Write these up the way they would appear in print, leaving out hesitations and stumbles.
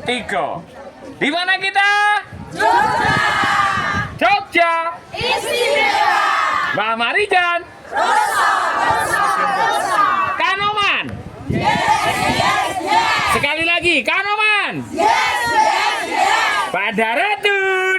3. Di mana kita? Jogja. Jogja. Istimewa. Mbak Marijan. Rosa. Kanoman. Yes. Sekali lagi, Kanoman. Yes. Pada Ratur.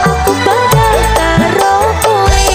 Aku bakal karo kowe.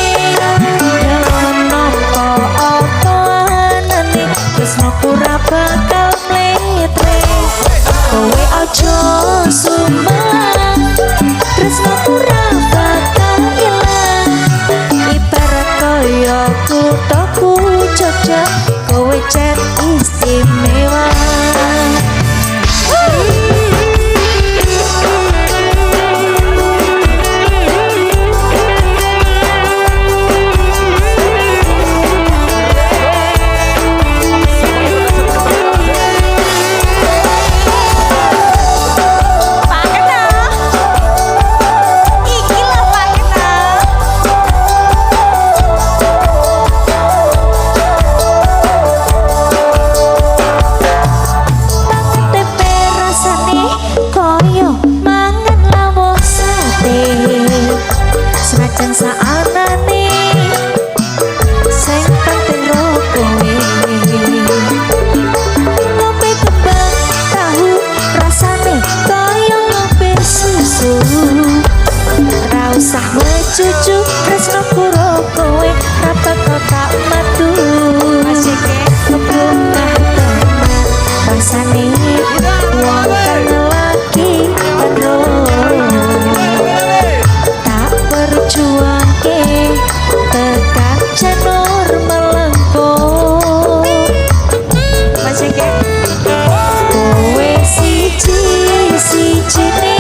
sijine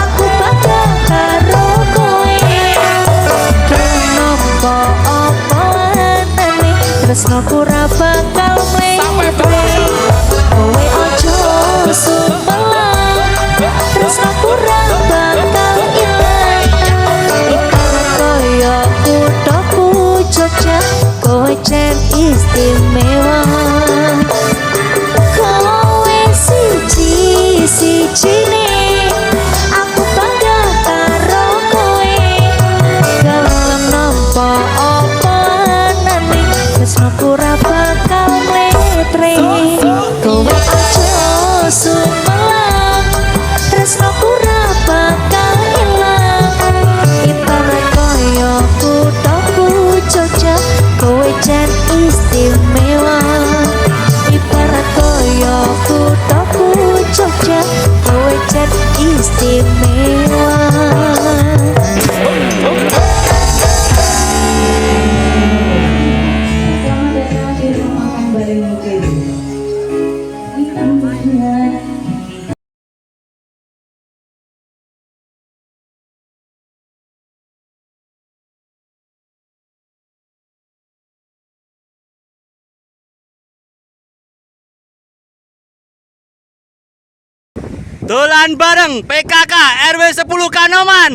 aku bangga karo kowe kenapa apa anane tresnoku ra bakal mletre kowe ojo sumelang tresnoku ra bakal ilang ibarat koyo kuthaku Jogja kowe jan istimewa kowe siji-sijine aku bangga karo kowe gelem nampa apa nane tresnoku ra bakal mletre kowe aja sumelang tresnoku ra bakal ilang ibarat koyo kuthaku Jogja kowe jan istimewa ibarat koyo kuthaku Jogja kowe jan istimewa. Selamat datang di rumah makan bareng Mungkin. Dolan bareng PKK RW 10 Kanoman.